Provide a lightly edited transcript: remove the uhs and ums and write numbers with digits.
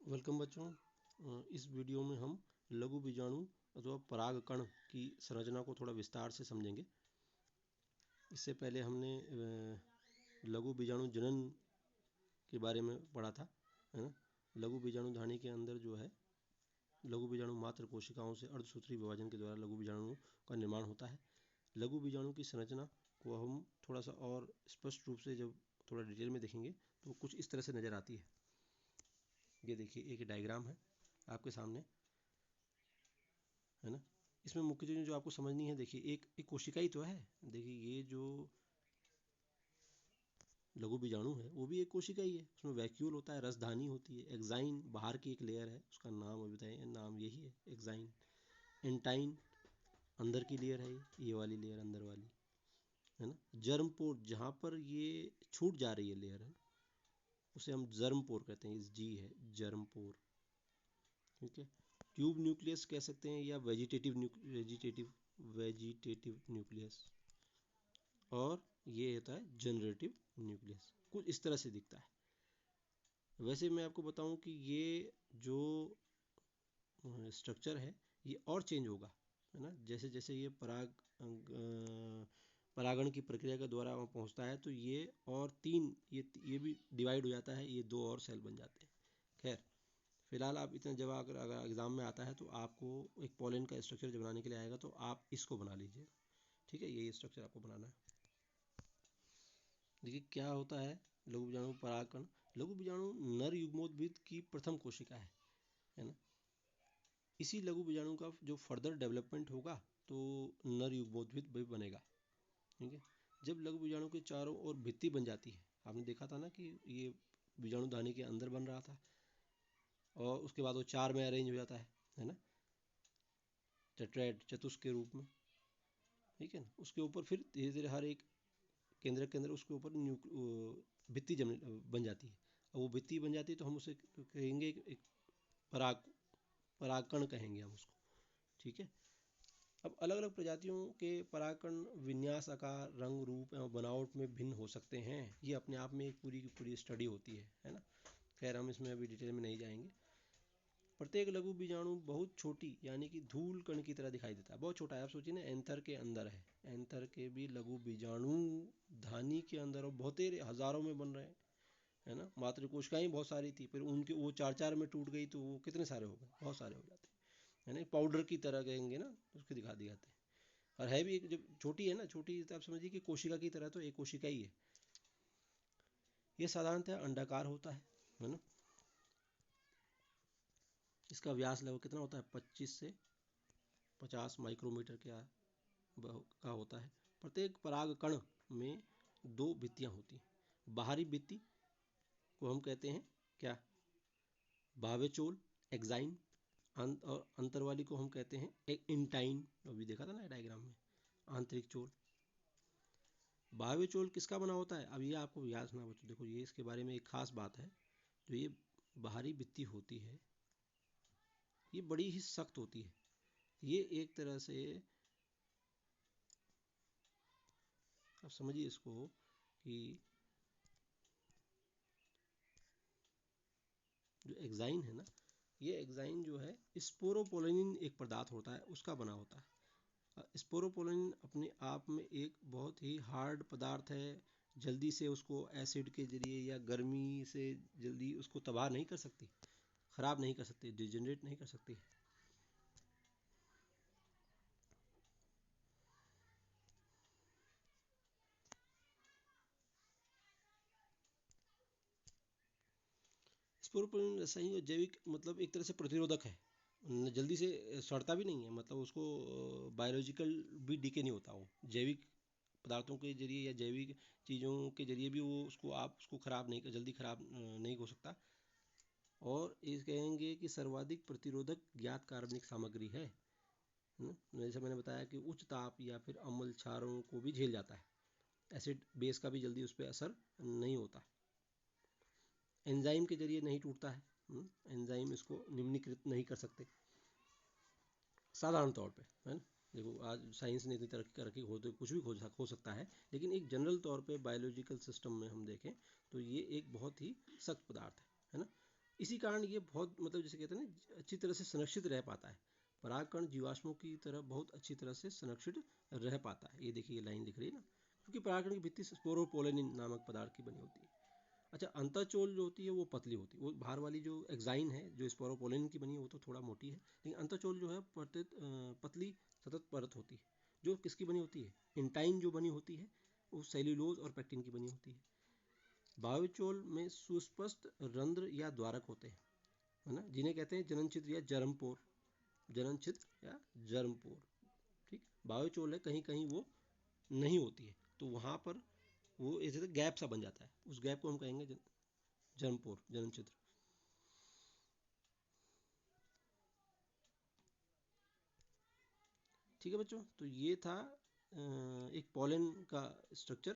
Welcome बच्चों। इस video में हम लघु बीजाणु अथवा परागकण की संरचना को थोड़ा विस्तार से समझेंगे। इससे पहले हमने लघु बीजाणु जनन के बारे में पढ़ा था, है ना। लघु बीजाणु धानी के अंदर जो है लघु बीजाणु मात्र कोशिकाओं से अर्धसूत्री विभाजन के द्वारा लघु बीजाणुओं का निर्माण होता है। लघु बीजाणु की संरचना को हम थोड़ा सा और स्पष्ट रूप से जब थोड़ा डिटेल में देखेंगे तो कुछ इस तरह से नज़र आती है। ये देखिए, एक डायग्राम है आपके सामने, है ना। इसमें मुख्य चीज़ जो आपको समझनी है, देखिए एक कोशिका ही तो है। देखिए, ये जो लघु बीजाणु है वो भी एक कोशिका ही है। उसमें वैक्यूल होता है, रसधानी होती है, एक्साइन बाहर की एक लेयर है, उसका नाम अभी बताएं, नाम यही है एक्साइन। एंटाइन अंदर की लेयर है, ये वाली लेयर अंदर वाली, है ना। जर्मपोर, जहाँ पर ये छूट जा रही है लेयर, है, उसे हम जर्मपोर कहते हैं। इस जी है जर्मपोर, ठीक है। ट्यूब न्यूक्लियस कह सकते हैं या वेजिटेटिव न्यूक्लियस, और ये होता है जनरेटिव न्यूक्लियस। कुछ इस तरह से दिखता है। वैसे मैं आपको बताऊं कि ये जो स्ट्रक्चर है ये और चेंज होगा, है ना। जैसे जैसे ये परागण की प्रक्रिया के द्वारा वहाँ पहुँचता है तो ये और तीन ये भी डिवाइड हो जाता है, ये दो और सेल बन जाते हैं। खैर, फिलहाल आप इतना, जब अगर एग्ज़ाम में आता है तो आपको एक पॉलन का स्ट्रक्चर जब बनाने के लिए आएगा तो आप इसको बना लीजिए, ठीक है। ये स्ट्रक्चर आपको बनाना है। देखिए क्या होता है लघु बीजाणु परागकण। लघु बीजाणु नर युग्मोद्भिद की प्रथम कोशिका है ना। इसी लघु बीजाणु का जो फर्दर डेवलपमेंट होगा तो नर युग्मोद्भिद भी बनेगा, ठीक है। जब लघु बीजाणु के चारों ओर भित्ति बन जाती है, आपने देखा था ना कि ये बीजाणु दानी के अंदर बन रहा था और उसके बाद वो चार में अरेंज हो जाता है ना, टेट्राएड, चतुष्क के रूप में, ठीक है ना। उसके ऊपर फिर धीरे धीरे हर एक केंद्र उसके ऊपर भित्ति बन जाती है। और वो भित्ति बन जाती है तो हम उसे कहेंगे एक परागकण कहेंगे हम उसको, ठीक है। अब अलग अलग प्रजातियों के परागकण विन्यास, आकार, रंग, रूप एवं बनावट में भिन्न हो सकते हैं। ये अपने आप में एक पूरी की पूरी स्टडी होती है ना। खैर, हम इसमें अभी डिटेल में नहीं जाएंगे। प्रत्येक लघु बीजाणु बहुत छोटी यानी कि धूल कण की तरह दिखाई देता है, बहुत छोटा है। आप सोचिए ना, एंथर के अंदर है, एंथर के भी लघु बीजाणु धानी के अंदर और बहुत हजारों में बन रहे हैं, है ना। मात्र कोशिकाएं बहुत सारी थी, फिर उनके वो चार चार में टूट गई तो वो कितने सारे हो गए, बहुत सारे हो जाते हैं, है ना। पाउडर की तरह कहेंगे ना, उसके दिखा दिए जाते हैं। और है भी एक, जब छोटी है ना, छोटी तो आप समझिए कि कोशिका की तरह, तो एक कोशिका ही है। ये साधारणतः अंडाकार होता है ना। इसका व्यास लगभग कितना होता है, 25 से 50 माइक्रोमीटर का होता है। प्रत्येक परागकण में दो भित्तियाँ होती हैं। बाहरी भित्ति को हम कहते हैं क्या, बावेचोल, एक्साइन, और अंतर वाली को हम कहते हैं एक इंटाइन। अभी देखा था ना डायग्राम में, आंतरिक चोल। बावेचोल किसका बना होता है, अब ये आपको याद रखना बच्चों। देखो, ये इसके बारे में एक खास बात है। जो ये बाहरी भित्ति होती है ये बड़ी ही सख्त होती है। ये एक तरह से, अब समझिए इसको कि जो एक्साइन है ना, ये एक्साइन जो है स्पोरोपोलिन एक पदार्थ होता है, उसका बना होता है। स्पोरोपोलिन अपने आप में एक बहुत ही हार्ड पदार्थ है। जल्दी से उसको एसिड के जरिए या गर्मी से जल्दी उसको तबाह नहीं कर सकती, ख़राब नहीं कर सकती, डिजनरेट नहीं कर सकती। स्पोरोपोलिन सही जैविक, मतलब एक तरह से प्रतिरोधक है, जल्दी से सड़ता भी नहीं है, मतलब उसको बायोलॉजिकल भी डीके नहीं होता। वो जैविक पदार्थों के जरिए या जैविक चीज़ों के जरिए भी वो उसको, आप उसको ख़राब नहीं, जल्दी ख़राब नहीं हो सकता। और इस कहेंगे कि सर्वाधिक प्रतिरोधक ज्ञात कार्बनिक सामग्री है ना। जैसे मैंने बताया कि उच्च ताप या फिर अम्ल क्षारों को भी झेल जाता है। एसिड बेस का भी जल्दी उस पर असर नहीं होता। एंजाइम के जरिए नहीं टूटता है, एंजाइम इसको निम्नीकृत नहीं कर सकते साधारण तौर पे, है ना। देखो, आज साइंस ने इतनी तरक्की कर रखी, हो तो कुछ भी हो सकता है, लेकिन एक जनरल तौर पे बायोलॉजिकल सिस्टम में हम देखें तो ये एक बहुत ही सख्त पदार्थ है ना। इसी कारण ये बहुत मतलब जैसे कहते हैं ना अच्छी तरह से संरक्षित रह पाता है। परागकण जीवाश्मों की तरह बहुत अच्छी तरह से संरक्षित रह पाता है। ये देखिए ये लाइन दिख रही है ना, क्योंकि परागकण की भित्ति स्पोरोपोलेनिन नामक पदार्थ की बनी होती है। अच्छा, अंतःचोल जो होती है वो पतली होती है, वो बाहर वाली जो एक्साइन है जो स्पोरोपोलेनिन की बनी है वो तो थोड़ा मोटी है, लेकिन अंतःचोल जो है पतली सतत परत होती है, जो किसकी बनी होती है, इंटाइन जो बनी होती है वो सेल्यूलोज और पेक्टिन की बनी होती है। बायोचोल में सुस्पष्ट रंध्र या द्वारक होते हैं, है ना, जिन्हें कहते हैं जनन छिद्र या जर्मपोर, जनन छिद्र या जर्मपोर। ठीक, बायोचोल है कहीं कहीं वो नहीं होती है, तो वहाँ पर वो ऐसे गैप सा बन जाता है, उस गैप को हम कहेंगे जर्मपोर, जनन छिद्र। ठीक है बच्चों, तो ये था एक पॉलन का स्ट्रक्चर।